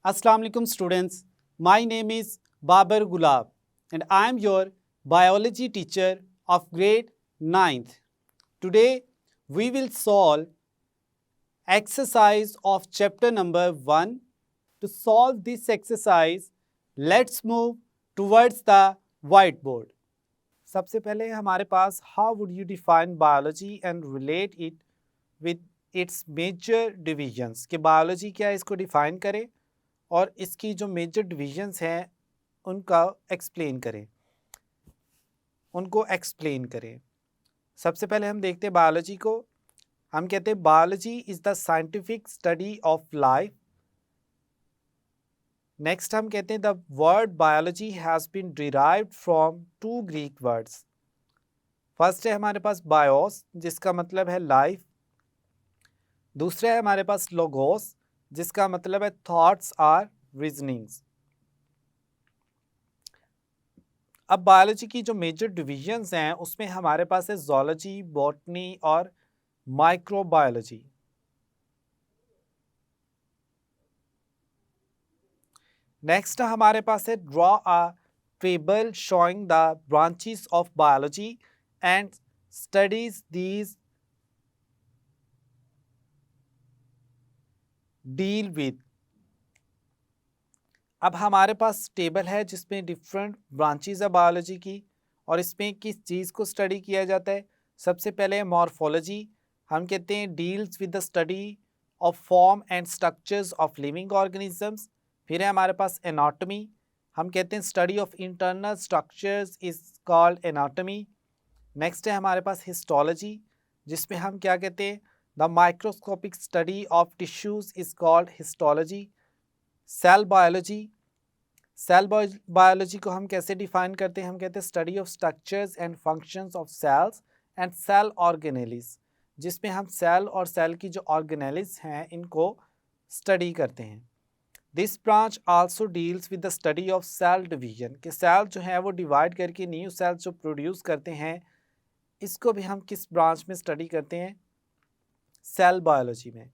Assalamu alaikum students. My name is Babar Gulab and I am your biology teacher of grade 9th. Today we will solve exercise of chapter number 1. To solve this exercise, let's move towards the whiteboard. सबसे पहले हमारे पास how would you define biology and relate it with its major divisions कि biology क्या है इसको define करें और इसकी जो मेजर डिविजन्स हैं उनका एक्सप्लेन करें। सबसे पहले हम देखते हैं बायोलॉजी को। हम कहते हैं biology is the scientific study of life. Next हम कहते हैं the word biology has been derived from two Greek words. First है हमारे पास बायोस जिसका मतलब है लाइफ। दूसरा है हमारे पास लोगोस जिसका मतलब है थॉट्स आर रीजनिंग्स। अब बायोलॉजी की जो मेजर डिविजन्स हैं उसमें हमारे पास है ज़ूलॉजी, बॉटनी और माइक्रोबायोलॉजी। नेक्स्ट हमारे पास है draw a table showing the branches of biology and studies these deal with. अब हमारे पास टेबल है जिसमें डिफरेंट ब्रांचेस है बायोलॉजी की और इसमें किस चीज़ को स्टडी किया जाता है। सबसे पहले मॉर्फोलॉजी, हम कहते हैं deals with the study of form and structures of living organisms. फिर है हमारे पास एनाटॉमी, हम कहते हैं study of internal structures is called anatomy. Next है हमारे पास हिस्टोलॉजी जिसमें हम क्या कहते हैं the microscopic study of tissues is called histology. Cell biology को हम कैसे डिफाइन करते हैं, हम कहते हैं study of structures and functions of cells and cell organelles, जिसमें हम सेल और सेल की जो ऑर्गेनेलिस हैं इनको स्टडी करते हैं। This branch also deals with the study of cell division कि सेल जो है वो डिवाइड करके न्यू सेल्स जो प्रोड्यूस करते हैं इसको भी हम किस ब्रांच में स्टडी करते हैं, सेल बायोलॉजी में।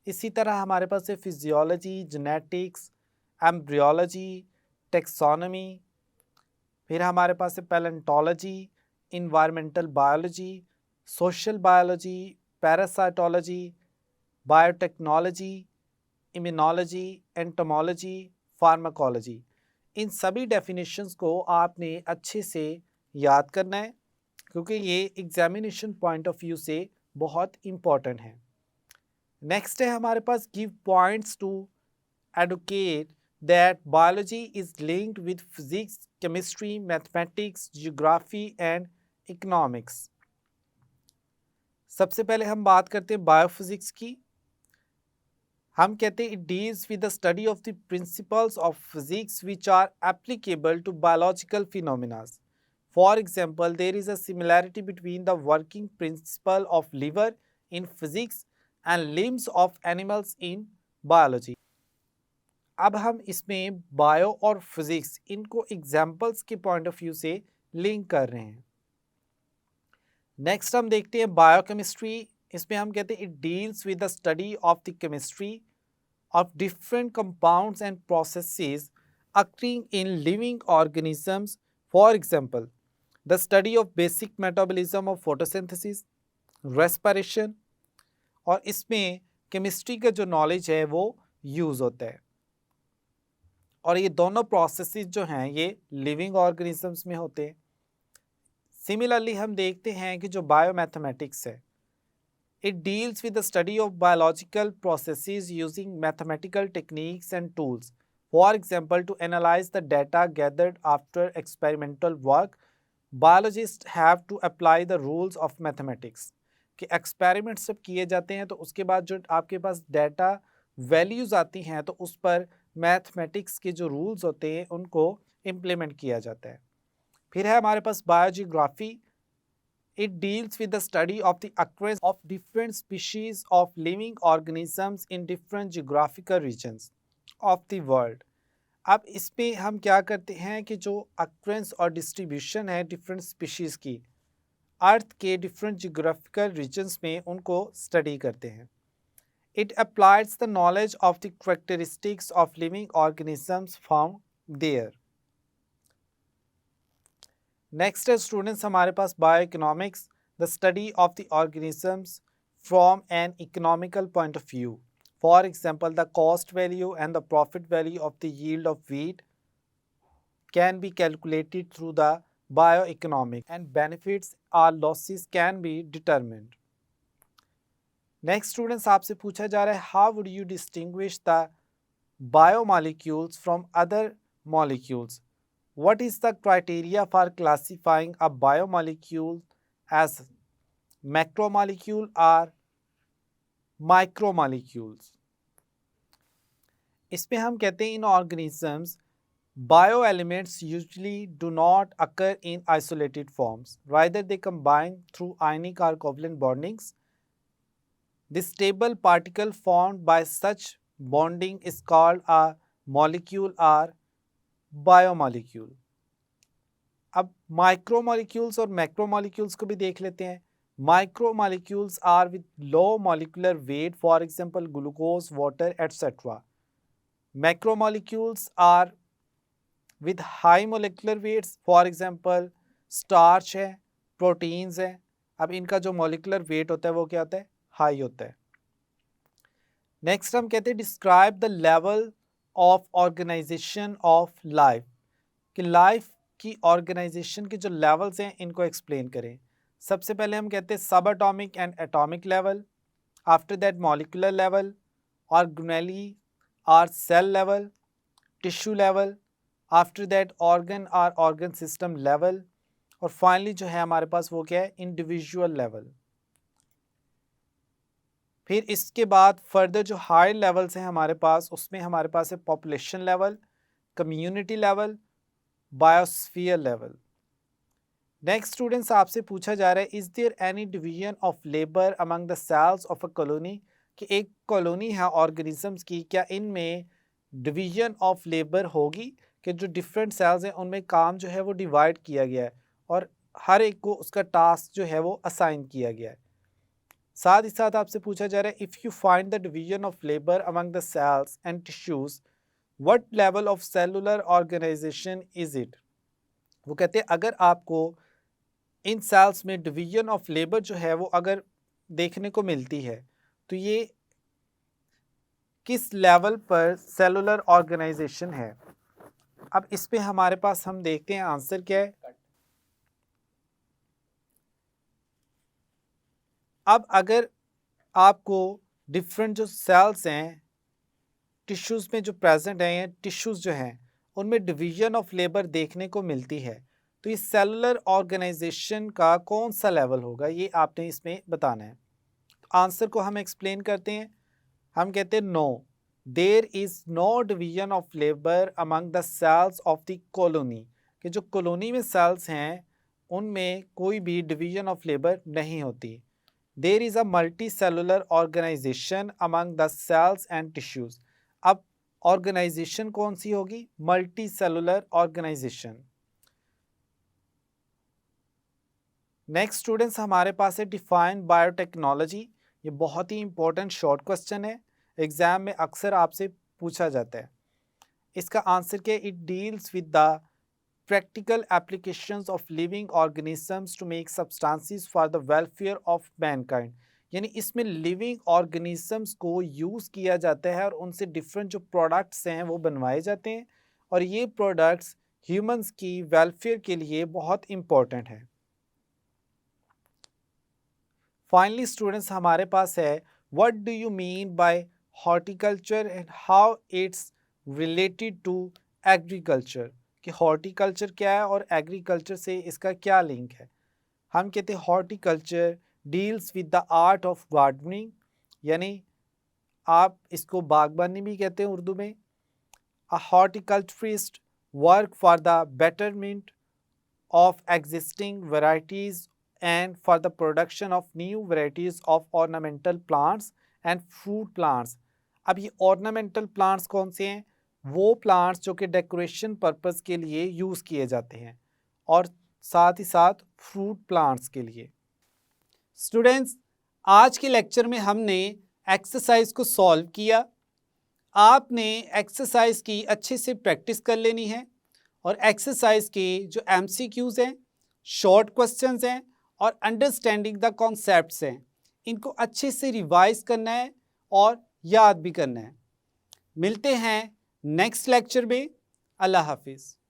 इसी तरह हमारे पास है फिजियोलॉजी, जेनेटिक्स, एम्ब्रियोलॉजी, टेक्सोनॉमी। फिर हमारे पास है palaeontology, environmental biology, social biology, parasitology, biotechnology, immunology, entomology, pharmacology. इन सभी डेफिनेशंस को आपने अच्छे से याद करना है क्योंकि ये एग्जामिनेशन पॉइंट ऑफ व्यू से बहुत इम्पॉर्टेंट है। नेक्स्ट है हमारे पास give points to advocate that biology is linked with physics, chemistry, mathematics, geography and economics. सबसे पहले हम बात करते हैं बायोफिजिक्स की। हम कहते हैं it deals with the study of the principles of physics which are applicable to biological phenomena. For example there is a similarity between the working principle of lever in physics and limbs of animals in biology. अब हम इसमें bio और physics इनको examples के point of view से link कर रहे हैं। नेक्स्ट हम देखते हैं बायोकेमिस्ट्री। इसमें हम कहते हैं it deals with the study of the chemistry of different compounds and processes occurring in living organisms. For example, the study of basic metabolism of photosynthesis, respiration। और इसमें केमिस्ट्री का जो नॉलेज है वो यूज़ होता है और ये दोनों प्रोसेसेस जो हैं ये लिविंग ऑर्गेनिजम्स में होते हैं। सिमिलरली हम देखते हैं कि जो बायोमैथमेटिक्स है it deals with the study of biological processes using mathematical techniques and tools. For example to analyse the data gathered after experimental work biologist have to apply the rules of mathematics कि experiments जब किए जाते हैं तो उसके बाद जो आपके पास डाटा वैल्यूज़ आती हैं तो उस पर मैथमेटिक्स के जो रूल्स होते हैं उनको इम्प्लीमेंट किया जाता है। फिर है हमारे पास biogeography. It deals with the study of the occurrence of different species of living organisms in different geographical regions of the world. अब इस पे हम क्या करते हैं कि जो अक्रेंस और डिस्ट्रीब्यूशन है डिफरेंट स्पीशीज़ की अर्थ के डिफरेंट जियोग्राफिकल रीजन्स में उनको स्टडी करते हैं। It applies the knowledge of the characteristics of living organisms found there. Next है students हमारे पास bioeconomics, the study of the organisms from an economical point of view. For example, the cost value and the profit value of the yield of wheat can be calculated through the bioeconomic, and benefits or losses can be determined. Next students आपसे पूछा जा रहा है how would you distinguish the biomolecules from other molecules? What is the criteria for classifying a biomolecule as macromolecule or micromolecules? इसमें हम कहते हैं in organisms bioelements usually do not occur in isolated forms. Rather, they combine through ionic or covalent bondings. The stable particle formed by such bonding is called a molecule or biomolecule. अब micromolecules और macromolecules को भी देख लेते हैं. Micromolecules are with low molecular weight, for example, glucose, water, etc. Macromolecules are with high molecular weights, for example, starch है, proteins है. अब इनका जो molecular weight होता है वो क्या होता है? हाई होता है. नेक्स्ट हम कहते हैं describe the level of organisation of life, कि लाइफ की ऑर्गेनाइजेशन के जो लेवल्स हैं इनको एक्सप्लेन करें. सबसे पहले हम कहते हैं सब atomic and atomic level, after that molecular level, organelle और cell level, tissue level, after that organ और ऑर्गन सिस्टम लेवल, और फाइनली जो है हमारे पास वो क्या है? Individual level. फिर इसके बाद फर्दर जो हाई लेवल्स हैं हमारे पास, उसमें हमारे पास है population level, community level, biosphere level. Next students आपसे पूछा जा रहा है is there any division of labour among the cells of a colony, कि एक कॉलोनी है ऑर्गेनिजम्स की, क्या इनमें डिवीजन ऑफ लेबर होगी कि जो डिफरेंट सेल्स हैं उनमें काम जो है वो डिवाइड किया गया है और हर एक को उसका टास्क जो है वो असाइन किया गया है. साथ ही साथ आपसे पूछा जा रहा है if you find the division of labour among the cells and tissues what level of cellular organisation is it. वो कहते हैं अगर आपको इन सेल्स में डिवीजन ऑफ लेबर जो है वो अगर देखने को मिलती है तो ये किस लेवल पर सेलुलर ऑर्गेनाइजेशन है. अब इस पे हमारे पास हम देखते हैं आंसर क्या है. अब अगर आपको डिफरेंट जो सेल्स हैं टिश्यूज़ में जो प्रेजेंट हैं या टिश्यूज़ जो हैं उनमें डिवीजन ऑफ लेबर देखने को मिलती है, तो ये सेलुलर ऑर्गेनाइजेशन का कौन सा लेवल होगा ये आपने इसमें बताना है. तो आंसर को हम एक्सप्लेन करते हैं. हम कहते हैं no, there is no division of labour among the cells of the colony, कि जो कॉलोनी में सेल्स हैं उनमें कोई भी डिवीजन ऑफ लेबर नहीं होती. There is a multicellular organization among the cells and tissues. अब organization कौन सी होगी? Multicellular organization. Next students हमारे पास है define biotechnology. ये बहुत ही important short question है, एग्जाम में अक्सर आपसे पूछा जाता है. इसका आंसर क्या है? It deals with the practical applications of living organisms to make substances for the welfare of mankind. यानी इसमें लिविंग ऑर्गेनिजम्स को यूज़ किया जाता है और उनसे डिफरेंट जो प्रोडक्ट्स हैं वो बनवाए जाते हैं और ये प्रोडक्ट्स ह्यूमंस की वेलफेयर के लिए बहुत इम्पोर्टेंट है. फाइनली स्टूडेंट्स हमारे पास है what do you mean by horticulture and how it's related to agriculture, कि हॉर्टिकल्चर क्या है और एग्रीकल्चर से इसका क्या लिंक है. हम कहते हैं horticulture deals with the art of gardening, यानी आप इसको बागबानी भी कहते हैं उर्दू में. A horticulturist work for the betterment of existing varieties and for the production of new varieties of ornamental plants and fruit plants. अब ये ornamental plants कौन से हैं? वो plants जो कि डेकोरेशन पर्पस के लिए यूज़ किए जाते हैं और साथ ही साथ फ्रूट प्लांट्स के लिए. स्टूडेंट्स आज के लेक्चर में हमने एक्सरसाइज को सॉल्व किया। आपने एक्सरसाइज की अच्छे से प्रैक्टिस कर लेनी है और एक्सरसाइज के जो MCQs हैं, शॉर्ट क्वेश्चंस हैं और अंडरस्टैंडिंग द कॉन्सेप्ट्स हैं, इनको अच्छे से रिवाइज करना है और याद भी करना है। मिलते हैं नेक्स्ट लेक्चर में। अल्लाह हाफिज़।